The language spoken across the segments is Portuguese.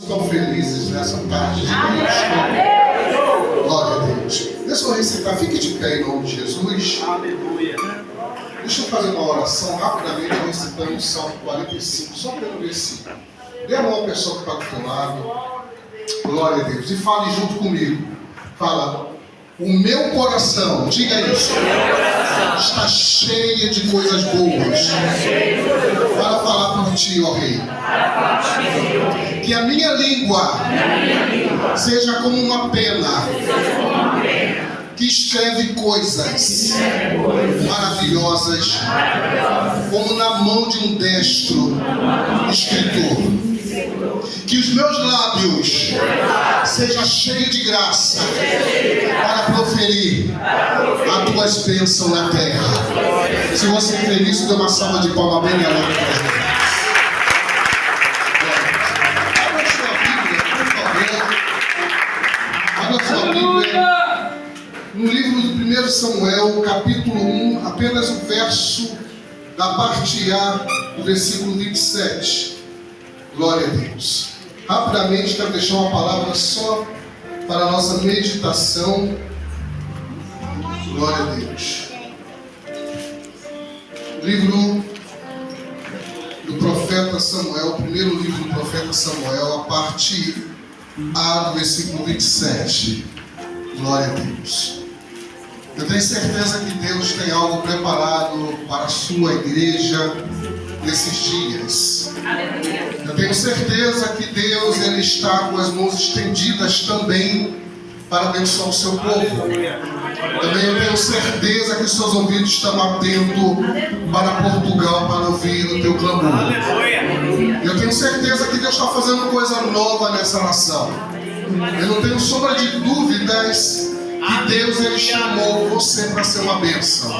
Estão felizes nessa tarde. Glória a Deus. Deixa eu recitar, fique de pé em nome de Jesus. Aleluia. Deixa eu fazer uma oração rapidamente, recitando o Salmo 45, só pelo versículo. Dê a mão à pessoa que está do teu lado. Glória a Deus. E fale junto comigo. Fala, o meu coração, diga isso, está cheio de coisas boas. Para falar por ti, ó Rei. Que a minha língua seja como uma pena que escreve coisas maravilhosas, como na mão de um destro escritor. Que os meus lábios sejam cheios de graça para proferir as tuas bênçãos na terra. Se você crê nisso, dê uma salva de palmas bem alta. No livro do 1 Samuel, capítulo 1, apenas o verso da parte A, do versículo 27. Glória a Deus. Rapidamente, quero deixar uma palavra só para a nossa meditação. Glória a Deus. Livro do profeta Samuel, o primeiro livro do profeta Samuel, a parte A, do versículo 27. Glória a Deus. Eu tenho certeza que Deus tem algo preparado para a sua igreja nesses dias. Eu tenho certeza que Deus ele está com as mãos estendidas também para abençoar o seu povo. Também eu tenho certeza que os seus ouvidos estão atentos para Portugal para ouvir o teu clamor. Eu tenho certeza que Deus está fazendo coisa nova nessa nação. Eu não tenho sombra de dúvidas que Deus ele chamou você para ser uma bênção.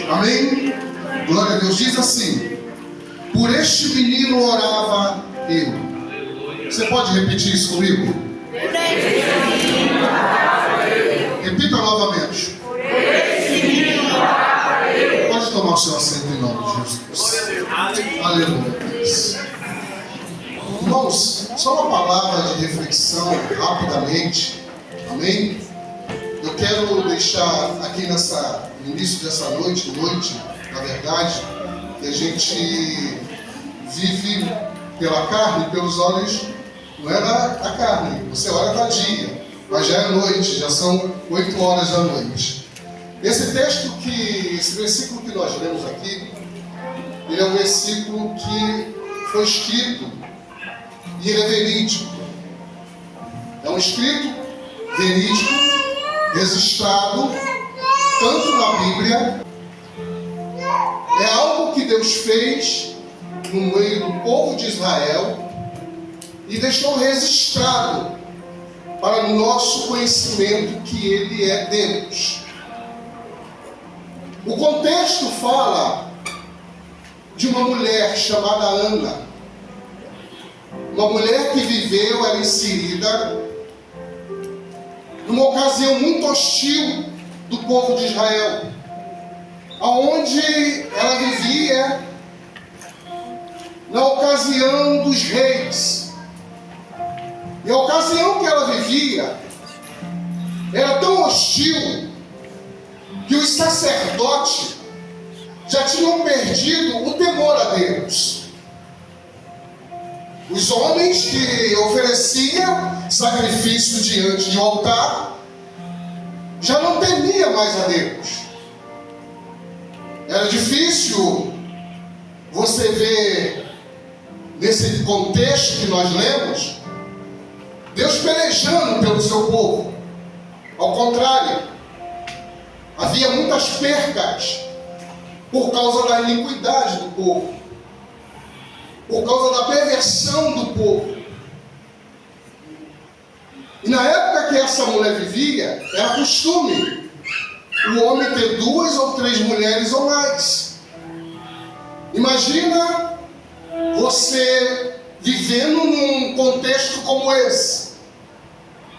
Amém? Glória a Deus. Diz assim: por este menino orava eu. Você pode repetir isso comigo? Repita novamente. Pode tomar o seu assento em nome de Jesus. Aleluia. Irmãos, só uma palavra de reflexão rapidamente. Amém? Eu quero deixar aqui no início dessa noite, na verdade, que a gente vive pela carne, pelos olhos, não é da carne, você olha da dia, mas já é noite, já são 8 horas da noite. Esse versículo que nós lemos aqui, ele é um versículo que foi escrito e ele é verídico. É um escrito verídico, registrado, tanto na Bíblia. É algo que Deus fez no meio do povo de Israel e deixou registrado para o nosso conhecimento que Ele é Deus. O contexto fala de uma mulher chamada Ana, uma mulher que viveu, era inserida numa ocasião muito hostil do povo de Israel, aonde ela vivia na ocasião dos reis. E a ocasião que ela vivia era tão hostil que os sacerdotes já tinham perdido o temor a Deus. Os homens que ofereciam sacrifício diante do altar já não temiam mais a Deus. Era difícil você ver, nesse contexto que nós lemos, Deus pelejando pelo seu povo. Ao contrário, havia muitas percas por causa da iniquidade do povo, por causa da perversão do povo. E na época que essa mulher vivia, era costume o homem ter 2 ou 3 mulheres ou mais. Imagina você vivendo num contexto como esse,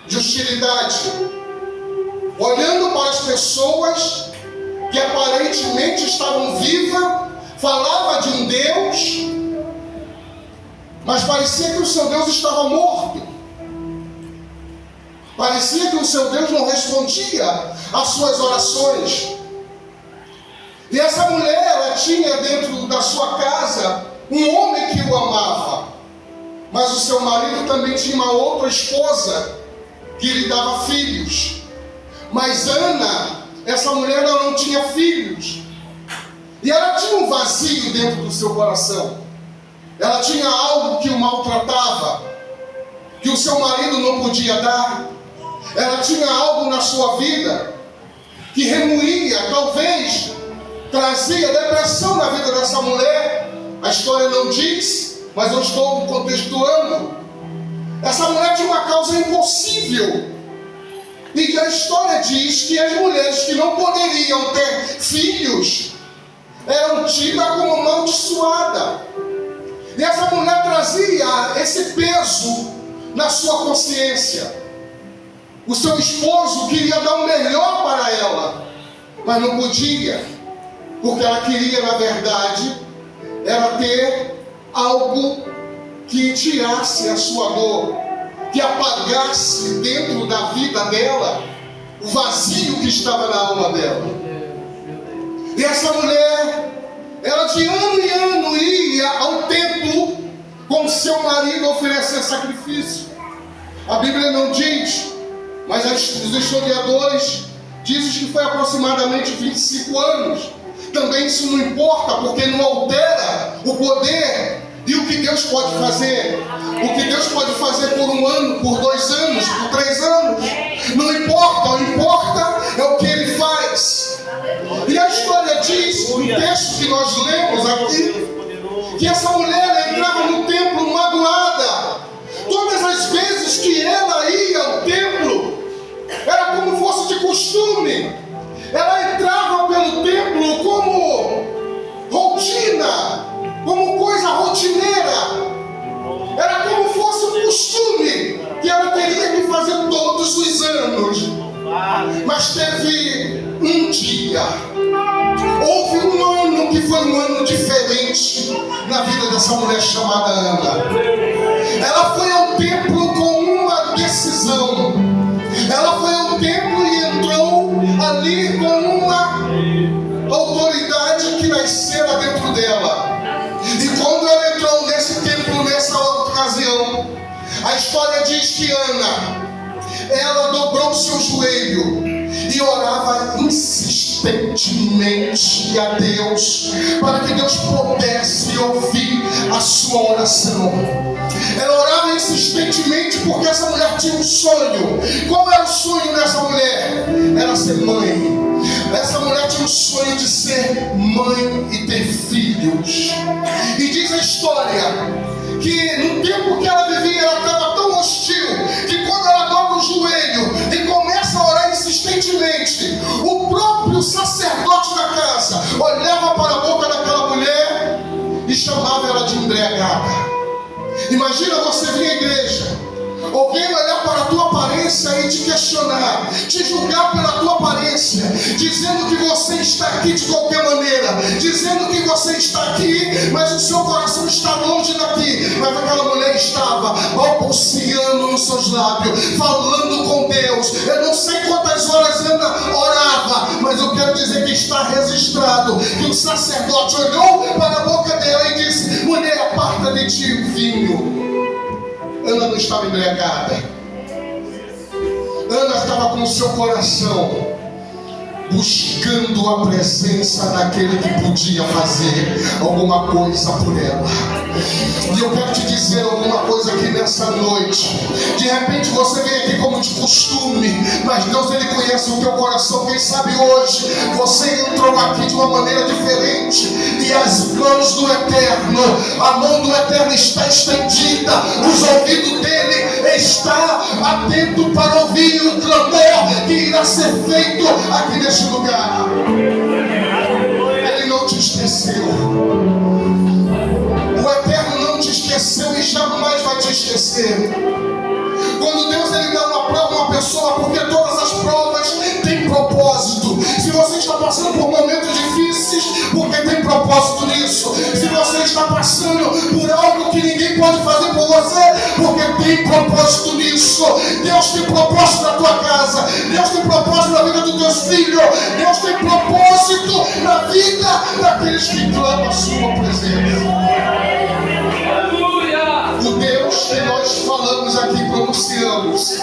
de hostilidade, olhando para as pessoas que aparentemente estavam vivas, falava de um Deus, Mas parecia que o seu Deus estava morto. Parecia que o seu Deus não respondia às suas orações. E essa mulher, ela tinha dentro da sua casa um homem que o amava. Mas o seu marido também tinha uma outra esposa que lhe dava filhos. Mas Ana, essa mulher, ela não tinha filhos. E ela tinha um vazio dentro do seu coração. Ela tinha algo que o maltratava, que o seu marido não podia dar. Ela tinha algo na sua vida que remoía, talvez trazia depressão na vida dessa mulher. A história não diz, mas eu estou contextuando. Essa mulher tinha uma causa impossível. E a história diz que as mulheres que não poderiam ter filhos eram tidas como amaldiçoadas. E essa mulher trazia esse peso na sua consciência. O seu esposo queria dar o melhor para ela, mas não podia, porque ela queria, na verdade, era ter algo que tirasse a sua dor, que apagasse dentro da vida dela o vazio que estava na alma dela. E essa mulher, ela de ano em ano ia ao templo com seu marido oferecer sacrifício. A Bíblia não diz, mas os historiadores dizem que foi aproximadamente 25 anos. Também isso não importa, porque não altera o poder e o que Deus pode fazer. O que Deus pode fazer por 1 ano, por 2 anos, por 3 anos. Não importa, o que importa é o que Ele faz. E a história diz, no texto que nós lemos aqui, que essa mulher entrava no templo magoada. Todas as vezes que ela ia ao templo, era como fosse de costume. Ela entrava pelo templo como rotina, como coisa rotineira. Era como fosse um costume que ela teria que fazer todos os anos. Mas teve um dia, houve um ano que foi um ano diferente na vida dessa mulher chamada Ana. Ela foi ao templo com uma decisão. Ela foi ao templo e entrou ali com uma autoridade que nascera dentro dela. E quando ela entrou nesse templo, nessa ocasião, a história diz que Ana, ela dobrou seu joelho e orava insistentemente a Deus, para que Deus pudesse ouvir a sua oração. Ela orava insistentemente porque essa mulher tinha um sonho. Qual era o sonho dessa mulher? Era ser mãe. Essa mulher tinha um sonho de ser mãe e ter filhos. E diz a história que no tempo que ela vivia, ela estava tão hostil, que quando ela dobra o joelho e começa a orar insistentemente, o próprio sacerdote da casa olhava para a boca daquela mulher e chamava ela de embriagada. Imagina você vir à igreja, alguém olhar para a tua aparência e te questionar, te julgar pela tua aparência, dizendo que você está aqui de qualquer maneira, dizendo que você está aqui, mas o seu coração está longe daqui. Mas aquela mulher estava balbuciando nos seus lábios, falando com Deus. Eu não sei quantas horas Ana orava, mas eu quero dizer que está registrado que o sacerdote olhou para a boca dela e disse: mulher, aparta de ti o vinho. Ana não estava embriagada. Ana estava com o seu coração buscando a presença daquele que podia fazer alguma coisa por ela. E eu quero te dizer alguma coisa aqui nessa noite. De repente você vem aqui como de costume, mas Deus, Ele conhece o teu coração. Quem sabe hoje você entrou aqui de uma maneira diferente, e as mãos do Eterno, a mão do Eterno está estendida, os ouvidos dele está atento para ouvir o clamor que irá ser feito aqui neste lugar. Ele não te esqueceu. O Eterno não te esqueceu e jamais vai te esquecer. Quando Deus, Ele dá uma prova a uma pessoa, porque todas as provas têm propósito. Se você está passando por momentos difíceis, porque tem propósito. propósito nisso. Se você está passando por algo que ninguém pode fazer por você, porque tem propósito nisso. Deus tem propósito na tua casa, Deus tem propósito na vida dos teus filhos, Deus tem propósito na vida daqueles que clamam a sua presença. O Deus que nós falamos aqui, pronunciamos,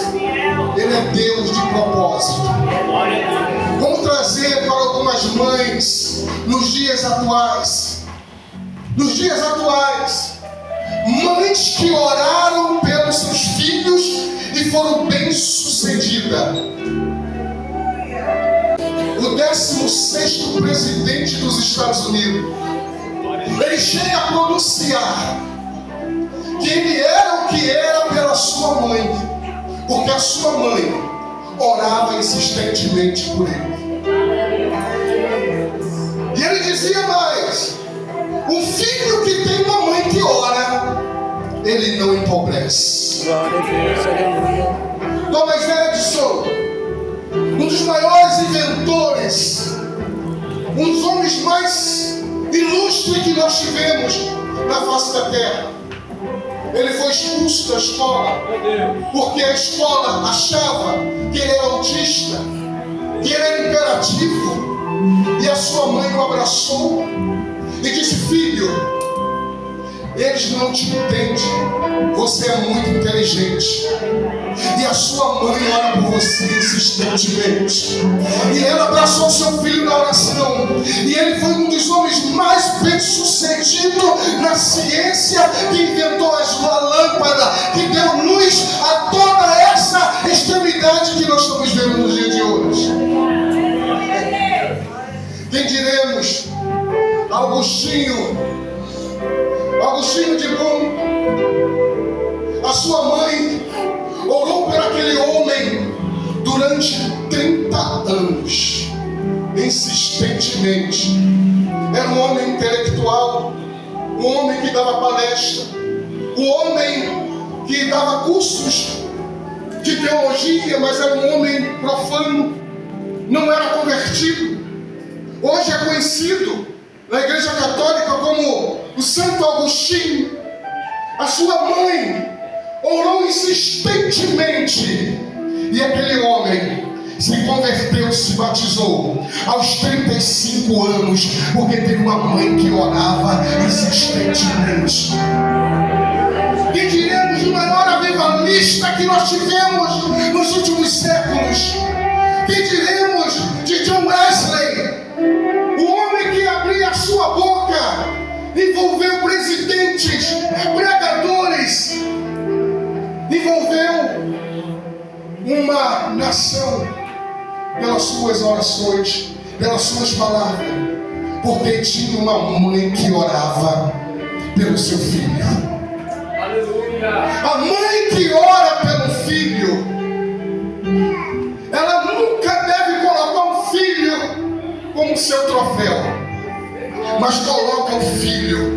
Ele é Deus de propósito. Vamos trazer para algumas mães nos dias atuais. Nos dias atuais, mães que oraram pelos seus filhos e foram bem-sucedidas. O 16º presidente dos Estados Unidos, ele chega a pronunciar que ele era o que era pela sua mãe, porque a sua mãe orava insistentemente por ele. E ele dizia mais: um filho que tem uma mãe que ora, ele não empobrece. Glória a Deus, aleluia. Thomas Edison, um dos maiores inventores, um dos homens mais ilustres que nós tivemos na face da terra, ele foi expulso da escola, porque a escola achava que ele era autista, que ele era imperativo. E a sua mãe o abraçou e disse: filho, eles não te entendem, você é muito inteligente. E a sua mãe ora por você insistentemente. E ela abraçou seu filho na oração. E ele foi um dos homens mais bem-sucedidos na ciência, que inventou a lâmpada, que deu luz a toda essa extremidade que nós estamos vendo no dia de hoje. Quem diremos? Agostinho de Brum, a sua mãe orou por aquele homem durante 30 anos, insistentemente. Era um homem intelectual, um homem que dava palestra, um homem que dava cursos de teologia, mas era um homem profano, não era convertido. Hoje é conhecido na Igreja Católica como o Santo Agostinho. A sua mãe orou insistentemente e aquele homem se converteu, se batizou aos 35 anos, porque teve uma mãe que orava insistentemente. Que diremos do maior avivalista que nós tivemos nos últimos séculos? Que diremos de John Wesley, o homem que abria a sua boca, envolveu presidentes, pregadores, envolveu uma nação pelas suas orações, pelas suas palavras, porque tinha uma mãe que orava pelo seu filho. Aleluia. A mãe que ora pelo filho, ela nunca deve colocar um filho como seu troféu, mas coloca o filho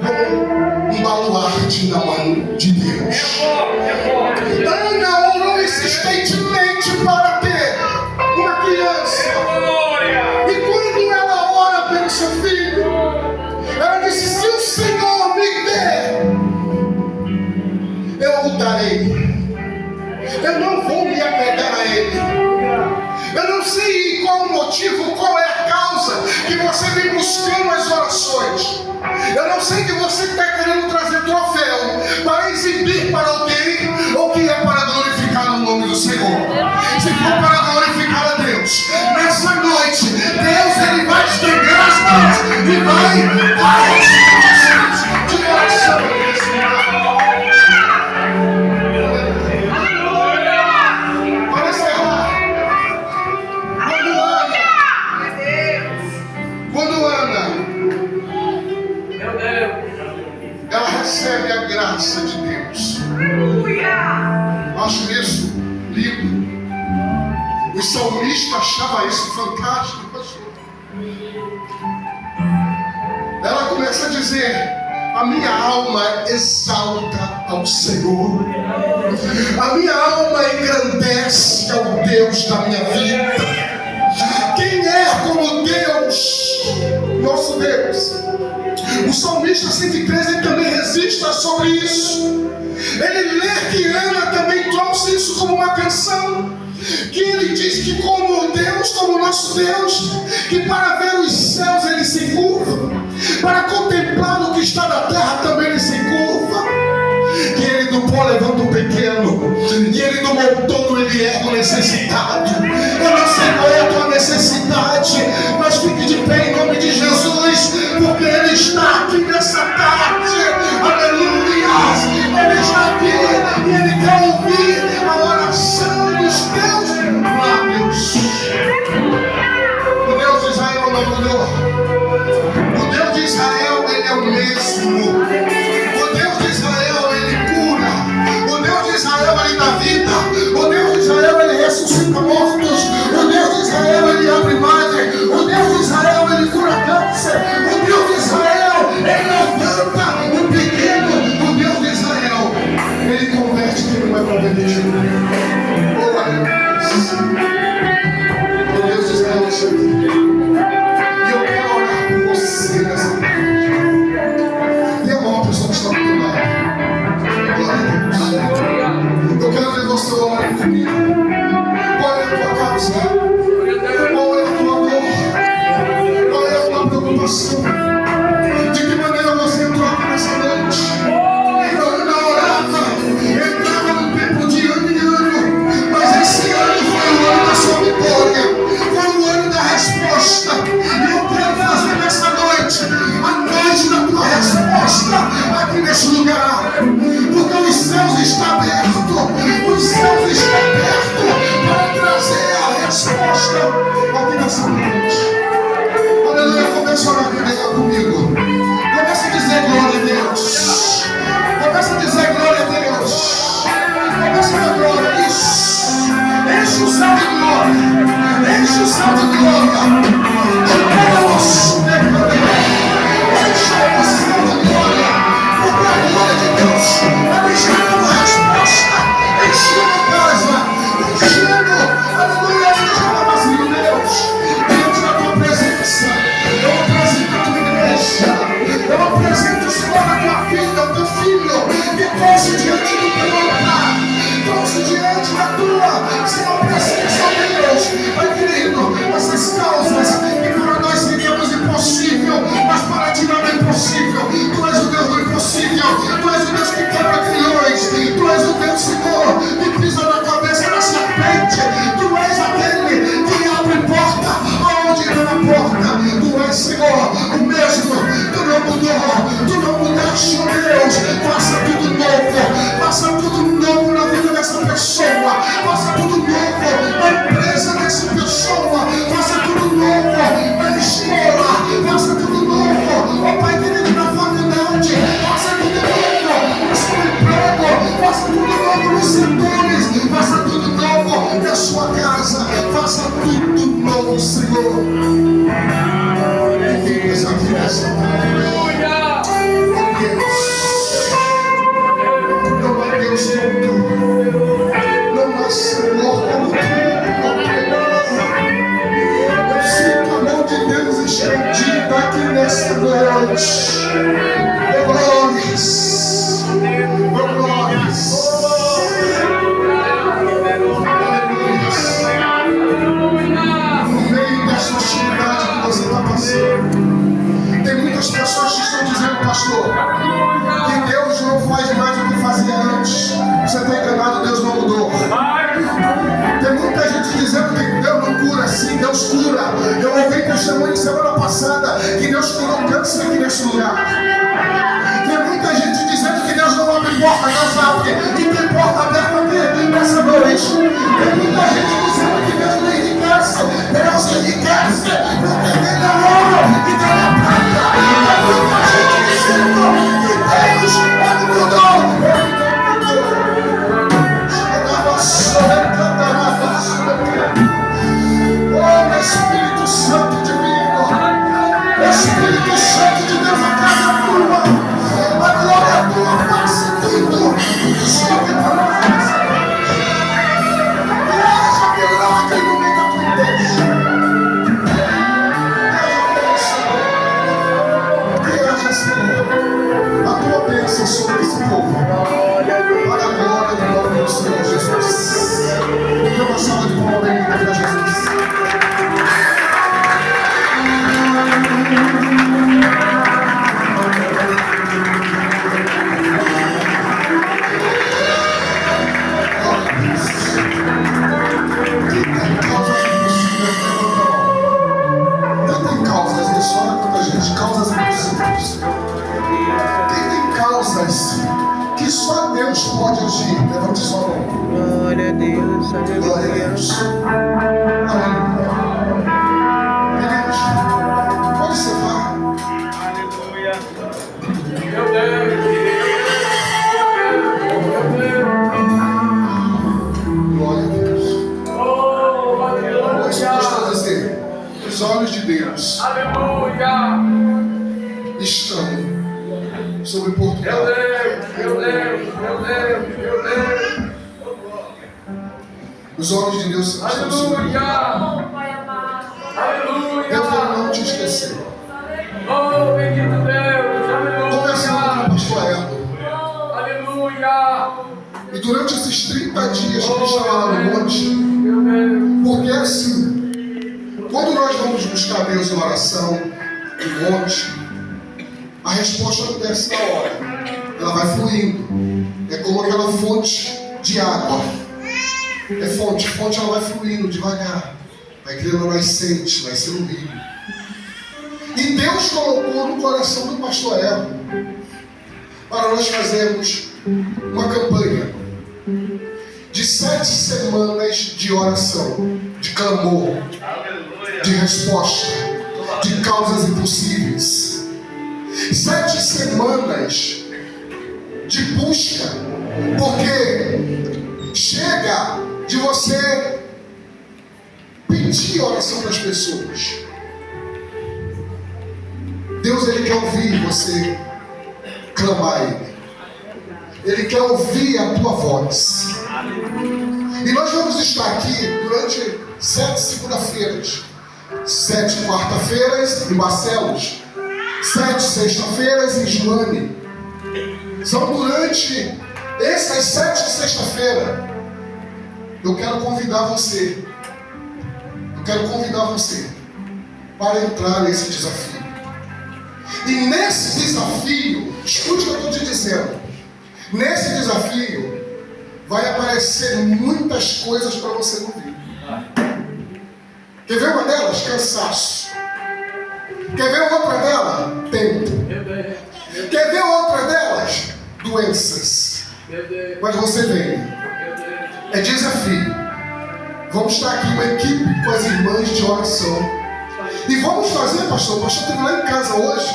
como um baluarte na mão de Deus. Ana orou insistentemente para ter uma criança, e quando ela ora pelo seu filho, ela disse: se o Senhor me der, eu o darei. Eu não vou me apegar a ele. Eu não sei qual o motivo, qual é a causa que você vem buscando as orações. Eu não sei que você está querendo trazer troféu para exibir para alguém, ou que é para glorificar o nome do Senhor. Se for para glorificar a Deus, nessa noite, Deus ele vai estender as mãos e vai dar os de oração. Ela recebe a graça de Deus. Acho isso lindo. O salmista achava isso fantástico, pastor. Ela começa a dizer: a minha alma exalta ao Senhor, a minha alma engrandece ao Deus da minha vida. Quem é como Deus, nosso nosso Deus. O salmista 113 ele também registra sobre isso. Ele lê que Ana também trouxe isso como uma canção. Que ele diz que como Deus, como nosso Deus, que para ver os céus ele se curva, para contemplar o que está na terra também ele se curva. Que ele do pó levanta o pequeno, e ele do montão ele ergue o necessitado. Eu não sei qual é a tua necessidade, mas fique de pé em nome de Jesus, porque ele está aqui nessa tarde. Aleluia! Ele está aqui e ele quer ouvir a oração dos teus lábios. O Deus de Israel não mudou. O Deus de Israel ele é o mesmo. O Deus de Israel ele cura. O Deus de Israel ele dá vida. O Deus de Israel ele ressuscita mortos. O Deus de Israel ele abre madre. O Deus de Israel ele cura câncer. O Deus de Israel ele levanta o pequeno. O Deus de Israel ele converte quem não é convertido. Oh, aleluia. O Deus de Israel está aqui. E eu quero orar por você nessa tarde. Tem uma pessoa que está do teu lado. Glória a Deus. Eu quero ver você orando comigo. Qual é a tua causa? Qual é a tua dor? Qual é a tua preocupação? De que maneira você entrou aqui nessa noite? Eu não orava, entrava no tempo de ano em ano, mas esse ano foi o ano da sua vitória, foi o ano da resposta. E eu quero fazer nessa noite a noite da tua resposta aqui nesse lugar, porque os céus estão abertos, os céus estão abertos para trazer a resposta aqui nessa noite. Aleluia, começa a orar comigo. Começa a dizer glória a Deus. Começa a dizer glória a Deus. Começa a dar glória. Isso. Enche o céu de glória. Enche o céu de glória. Enche o céu de glória. Porque a glória de Deus está me gerando resposta. Enchendo a casa. Enchendo. Aleluia. Enchendo vazio, Deus. Diante da tua presença. Eu apresento a tua igreja. Eu apresento, Senhor, a tua filha, o teu filho, que trouxe diante do teu altar, trouxe diante da tua, Senhor, presença, Deus. Pai querido, essas causas que para nós seríamos impossível, mas para ti não é impossível. Tu és o Deus do impossível. Tu és o Deus que quebra grilhões. Tu és o Deus, Senhor, que pisa na cabeça da serpente. Tu és aquele que abre porta onde não há porta. Tu és, Senhor, o mesmo. Tu não mudou. Tu não mudaste, Deus. Faça tudo novo. Faça tudo novo na vida dessa pessoa. Faça tudo novo na empresa dessa pessoa. Faça tudo novo na escola. Faça tudo novo, ó Pai querido, na faculdade. Faça tudo novo no seu emprego. Faça tudo novo nos setores. Faça tudo novo na sua casa. Faça tudo novo, Senhor. Vidas aqui nessa tarde. Não há Deus como tu. Não há Senhor como tu. Eu sinto a mão de Deus estendida aqui nessa noite. Oh, glórias. Oh, glórias. No meio dessa hostilidade que você está passando, tem muitas pessoas que estão dizendo, pastor, que Deus não faz mais o que fazia antes. Você está enganado, Deus não mudou. Tem muita gente dizendo que Deus não cura, sim, Deus cura. Eu ouvi testemunho semana passada que Deus curou câncer aqui nesse lugar. Tem muita gente dizendo que Deus não abre porta, Deus abre. E tem porta aberta aqui nessa noite. Tem muita gente dizendo que Deus não enriquece. Deus enriquece. Porque Ele é ouro e tem a prata. Tem muita gente dizendo que Deus não mudou. Oh, Espírito Santo divino, Espírito Santo de Deus, a casa é tua, a glória é tua, faça tudo. Glória a Deus. Aleluia. Queridos, pode sentar. Aleluia. Meu Deus. Glória a Deus. Oh, aleluia. Isso que eu estou dizendo. Os olhos de Deus Aleluia. estão sobre Meu Portugal. Deus, meu Deus, meu Deus, meu Deus. Os olhos de Deus estão sobre Aleluia. Deus Aleluia. não te esqueceu. Oh, bendito Deus. Conversando com o Aleluia. pastor Elton. Aleluia. E durante esses 30 dias que ele estava lá no monte, Meu Deus. porque assim, quando nós vamos buscar Deus em oração, no monte, a resposta não desce na hora. Ela vai fluindo. É como aquela fonte de água. É fonte ela vai fluindo devagar. Vai criando nascente, vai sendo rio. E Deus colocou no coração do pastor Elton para nós fazermos uma campanha de 7 semanas de oração, de clamor, de resposta, de causas impossíveis. 7 semanas de busca, porque chega de você pedir oração para as pessoas. Deus, Ele quer ouvir você clamar a Ele. Ele quer ouvir a tua voz. E nós vamos estar aqui durante 7 segunda-feiras, 7 quarta-feiras em Barcelos, 7 sexta-feiras em Joane. São durante essas 7 de sexta-feira. Eu quero convidar você. Eu quero convidar você para entrar nesse desafio. E nesse desafio, escute o que eu estou te dizendo. Nesse desafio, vai aparecer muitas coisas para você não ver. Quer ver uma delas? Cansaço. Quer ver outra delas? Tempo. Quer ver outra delas? Doenças. Mas você vem. É desafio. Vamos estar aqui uma equipe com as irmãs de oração. E vamos fazer, pastor. O pastor esteve lá em casa hoje.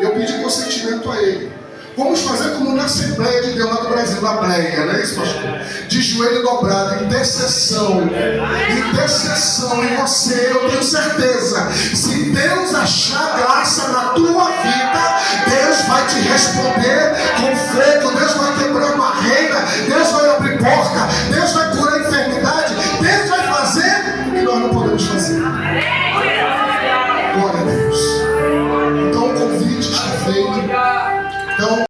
Eu pedi consentimento a ele. Vamos fazer como na Assembleia de Deus lá do Brasil, na Bleia, não é isso, pastor? De joelho dobrado, intercessão. Intercessão em você, eu tenho certeza. Se Deus achar graça na tua vida, Deus vai te responder com fogo, Deus vai quebrar barreira, Deus vai abrir porta, Deus vai curar a enfermidade, Deus vai fazer o que nós não podemos fazer.